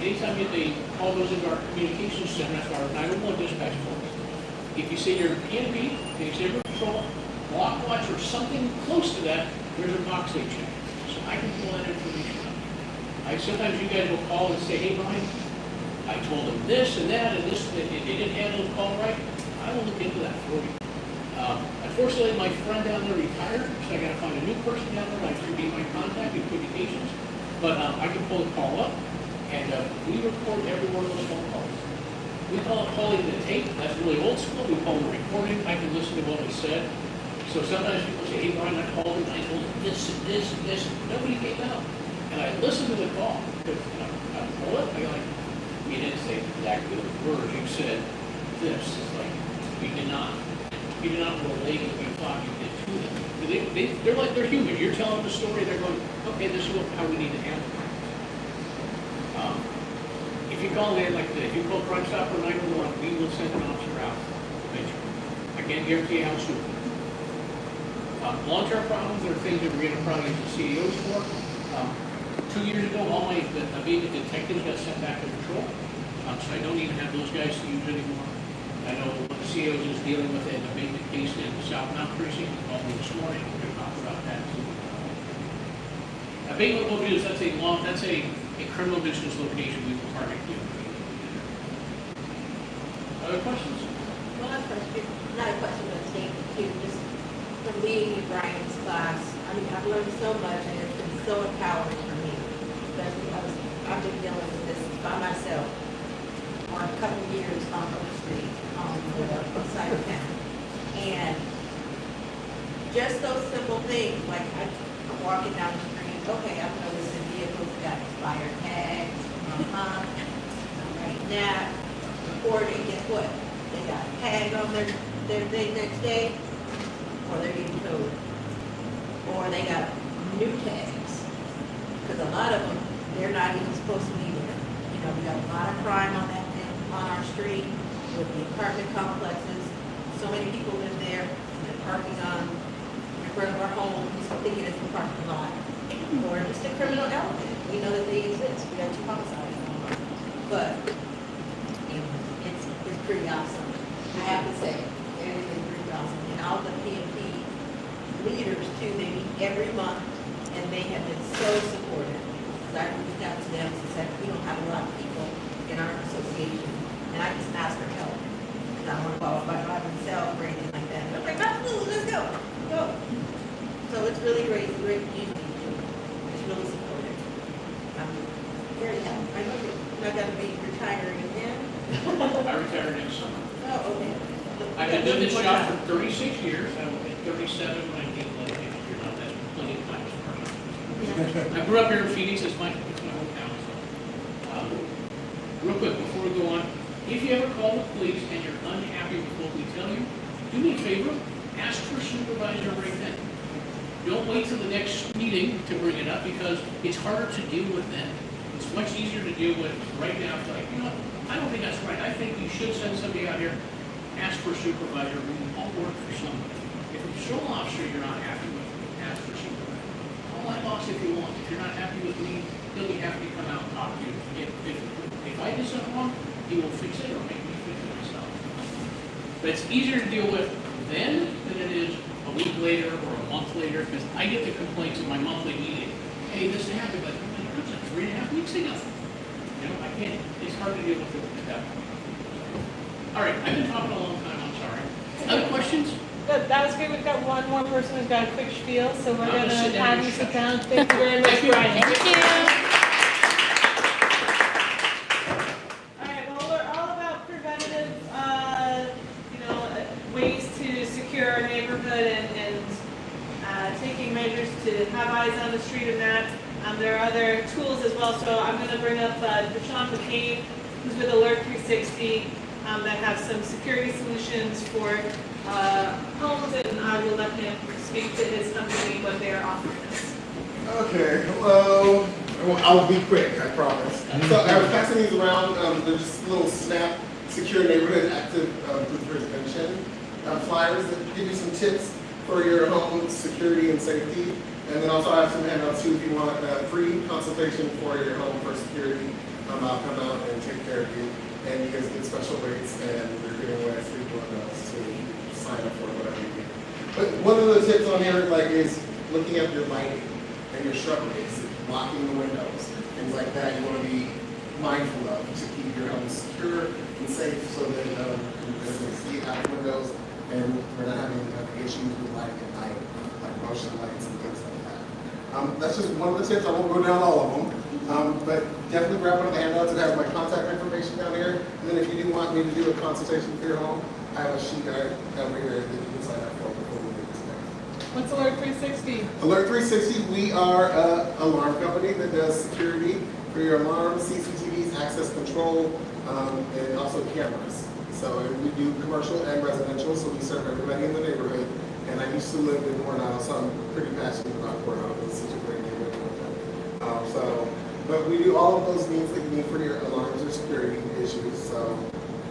Anytime they call those into our communications center, that's our 911 dispatch force. If you say you're PNP, Phoenix Neighborhood Patrol, block watch, or something close to that, there's a box they check. So I can pull that information up. Sometimes you guys will call and say, hey, Brian, I told them this and that and this, and they didn't handle the call right. I will look into that for you. Unfortunately, my friend down there retired, so I got to find a new person down there. I can be my contact in communications. But I can pull the call up, and we record every one of those phone calls. We call it calling the tape. That's really old school. We call it recording. I can listen to what we said. So sometimes people say, hey, Brian, I called and I told them this and this and this. Nobody came out. And I listened to the call. I pull it. I go like, you didn't say exactly the words. You said this. It's like, we did not. You do not relate what you thought you did to them. They're like, they're human. You're telling them a story, they're going, okay, this is how we need to handle it. If you call in like this, if you call Crime Stopper 911, we will send an officer out eventually. I can't guarantee how soon. Long-term problems are things that we're going to probably use the CEOs for. 2 years ago, all my abatement detectives got sent back to patrol, so I don't even have those guys to use anymore. I know what the CEOs is dealing with an abatement case in the South Mount precinct. He called me this morning. We're going to talk about that too. Abatement locations, that's a criminal business location we will target you. Other questions? One other question, not a question, but a statement too, just from being in Brian's class. I mean, I've learned so much and it's been so empowering for me. Especially I've been dealing with this by myself for a couple of years on Oak Street, on the side of town. And just those simple things, like I'm walking down the street, okay, I'm noticing vehicles got expired tags, right now, or they guess what? They got a tag on their thing next day, or they're getting towed. Or they got new tags, because a lot of them, they're not even supposed to be there. You know, we got a lot of crime on our street with the apartment complexes. So many people live there, and they're parking on in front of our homes, thinking it's a parking lot. Or just a criminal element. We know that they exist. We got 2 homicides going on. But you know, it's pretty awesome. I have to say, it is pretty awesome. And all the PNP leaders too, they meet every month, and they have been so supportive. Because I reached out to them and said, we don't have a lot of people in our association, and I just asked for help. Because I don't want to qualify by myself or anything like that. And I'm like, absolutely, let's go, go. So it's really great, it's a great community. It's really supportive. I'm very happy. I know you're not going to be retiring again. I retired next summer. Oh, okay. I've been doing this job for 36 years. I will be 37 when I get next year. Now, that's plenty of time. I grew up here in Phoenix. It's my hometown. So, real quick, before we go on, if you ever call the police and you're unhappy with what we tell you, do me a favor, ask for a supervisor right then. Don't wait till the next meeting to bring it up because it's harder to deal with then. It's much easier to deal with right now. It's like, you know, I don't think that's right. I think you should send somebody out here. Ask for a supervisor. We can all work for somebody. If a patrol officer you're not happy with, ask for a supervisor. Call my boss if you want. If you're not happy with me, he'll be happy to come out and talk to you. If I do something wrong, he will fix it or make me fix it myself. But it's easier to deal with then than it is a week later or a month later, because I get the complaints in my monthly meeting. Hey, this happened, but it was like 3.5 weeks ago. You know, I can't. It's hard to deal with it at that point. All right, I've been talking a long time. I'm sorry. Other questions? Good, that was good. We've got one more person who's got a quick spiel, so we're I'm going to gonna sit down have and you shut sit down. Thank you very much, Thank you. Brian. Thank you. All right, well, we're all about preventative, ways to secure our neighborhood and taking measures to have eyes on the street and that. There are other tools as well, so I'm going to bring up Deshaun McCain, who's with Alert 360, that have some security solutions for homes, and I will let him speak to his company, what they are offering us. Okay, hello. I'll be quick, I promise. So I was passing these around. They're just little snap, secure neighborhood active prevention flyers that give you some tips for your home security and safety. And then also I have some handouts too if you want a free consultation for your home for security. I'll come out and take care of you. And you guys get special rates, and we're giving away free doorbells to sign up for whatever you need. But one of the tips on here is looking at your lighting and your shrubberies, locking the windows, things like that. You want to be mindful of to keep your home secure and safe, so that you can see out the windows, and we're not having issues with lighting at night, like motion lights and things like that. That's just one of the tips. I won't go down all of them. But definitely grab one of the handouts. It has my contact information down here. And then if you do want me to do a consultation for your home, I have a sheet over here that you can sign up for before we leave today. What's Alert 360? Alert 360, we are an alarm company that does security for your alarms, CCTVs, access control, and also cameras. So So and we do commercial and residential, so we serve everybody in the neighborhood. And I used to live in Coronado, so I'm pretty passionate about Coronado. It's such a great neighborhood. But we do all of those needs that you need for your alarms or security issues. So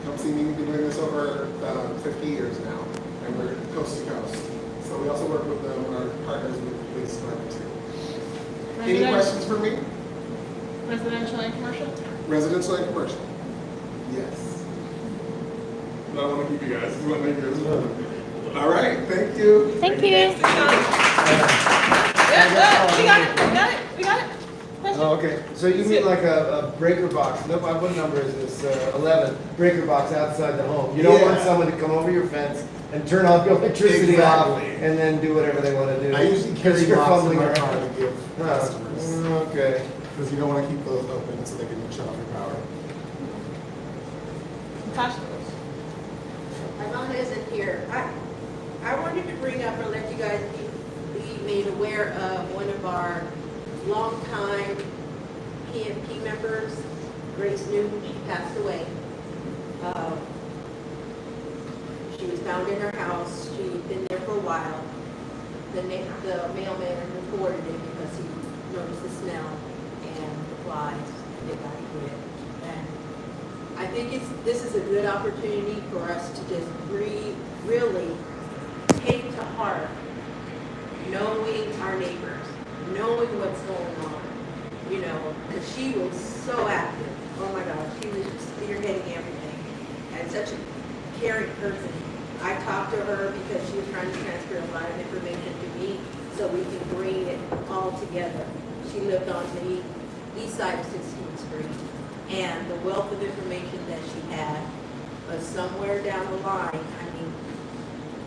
come see me. We've been doing this over 50 years now, and we're coast to coast. So we also work with our partners with the police department too. Any questions for me? Residential and commercial? Residential and commercial. Yes. I don't want to keep you guys. I want to make yours fun. All right. Thank you. Thank you. Yeah, we got it. Question? Oh, okay. So you mean like a breaker box? Nope. What number is this? 11. Breaker box outside the home. You don't want someone to come over your fence and turn off your electricity off and then do whatever they want to do. I usually carry You're boxes in fumbling my around. car to give customers. Okay. Because you don't want to keep those open so they can shut off your power. Natasha? Ivana isn't here. I wanted to bring up or let you guys be made aware of one of our longtime PMP members, Grace Newton. She passed away. She was found in her house. She'd been there for a while. The mailman reported it because he noticed the smell and the flies. They got rid. And I think this is a good opportunity for us to just really take to heart knowing our neighbors, knowing what's going on, you know, because she was so active. Oh my gosh, she was just spearheading everything and such a caring person. I talked to her because she was trying to transfer a lot of information to me so we can bring it all together. She lived on the east side of 16th Street, and the wealth of information that she had was somewhere down the line. I mean,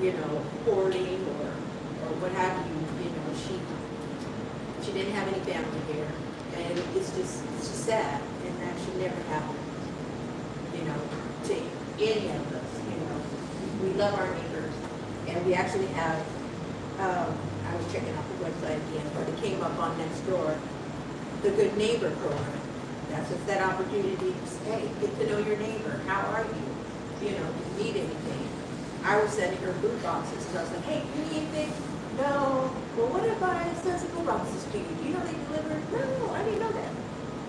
you know, hoarding or what have you. You know, she didn't have any family here, and it's just sad, and that should never happen. You know, to any of us. You know, we love our neighbors, and we actually have. I was checking out the website again, but it came up on Nextdoor, the Good Neighbor program. That's just that opportunity to say, get to know your neighbor. How are you? You know, do you need anything? I was sending her food boxes, so I was like, hey, you need anything? No. Well, what if I send some food boxes to you? Do you know they deliver? No, I didn't know that.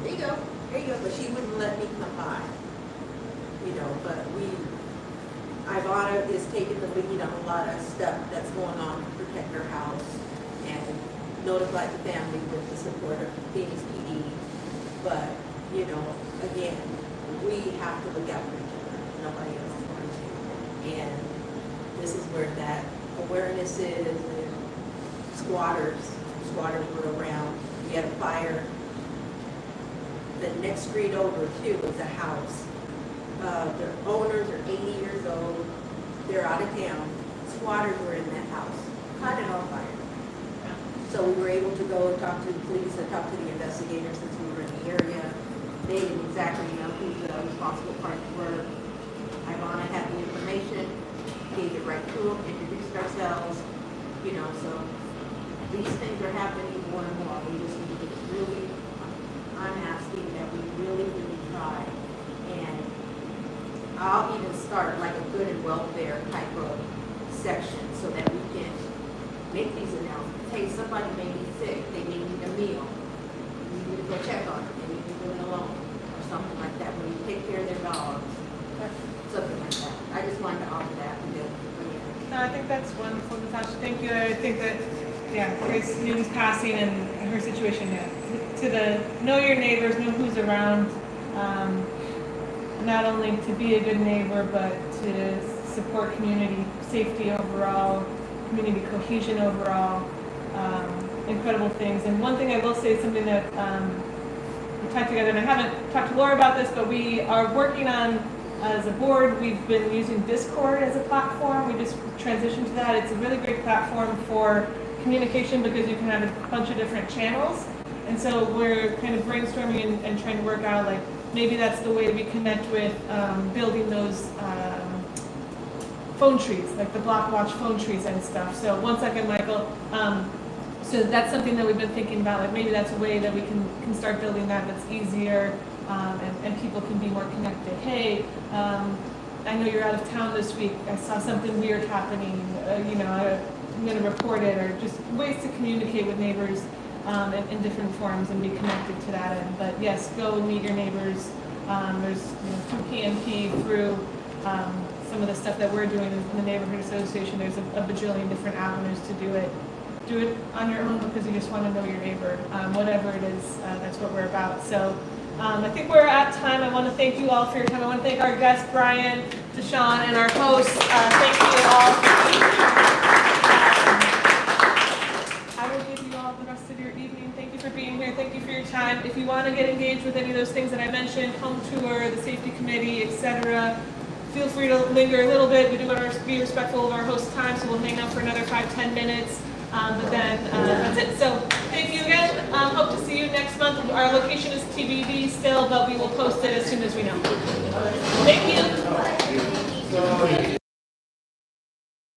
There you go. There you go. But she wouldn't let me come by. You know, but Ivana is taking the lead on a lot of stuff that's going on to protect her house and notified the family with the support of Phoenix PD. But, you know, again, we have to look out for each other. Nobody else is going to. And this is where that awareness is. And squatters were around. We had a fire. The next street over, too, was a house. Their owners are 80 years old. They're out of town. Squatters were in that house. Caught it on fire. So we were able to go and talk to the police and talk to the investigators since we were in the area. They didn't exactly know who the responsible parties were. Ivana had the information, gave it right to them, introduced ourselves, you know, so these things are happening more and more. We just need to really, I'm asking that we really try. And I'll even start like a good and welfare type of section so that we can make these announcements. Hey, somebody may be sick, they may need a meal. You need to go check on them, they need to do it alone, or something like that, when you take care of their dogs, something like that. I just wanted to offer that. No, I think that's wonderful, Natasha. Thank you. I think that, Grace Newton's passing and her situation, to the know your neighbors, know who's around, not only to be a good neighbor, but to support community safety overall, community cohesion overall, incredible things. And one thing I will say, something that we talked together, and I haven't talked to Laura about this, but we are working on, as a board, we've been using Discord as a platform. We just transitioned to that. It's a really great platform for communication because you can have a bunch of different channels. And so we're kind of brainstorming and trying to work out, like, maybe that's the way we connect with building those phone trees, like the block watch phone trees and stuff. So one second, Michael. So that's something that we've been thinking about, like maybe that's a way that we can start building that that's easier and people can be more connected. Hey, I know you're out of town this week. I saw something weird happening. I'm going to report it, or just ways to communicate with neighbors in different forms and be connected to that end. But yes, go and meet your neighbors. There's through PNP, through some of the stuff that we're doing in the neighborhood association. There's a bajillion different avenues to do it. Do it on your own because you just want to know your neighbor. Whatever it is, that's what we're about. So I think we're at time. I want to thank you all for your time. I want to thank our guests, Brian, Deshaun, and our hosts. Thank you all for being here. I will give you all the rest of your evening. Thank you for being here. Thank you for your time. If you want to get engaged with any of those things that I mentioned, home tour, the safety committee, etc., feel free to linger a little bit. We do want to be respectful of our host time, so we'll hang out for another 5-10 minutes. But then that's it. So thank you again. Hope to see you next month. Our location is TBD still, but we will post it as soon as we know. Thank you.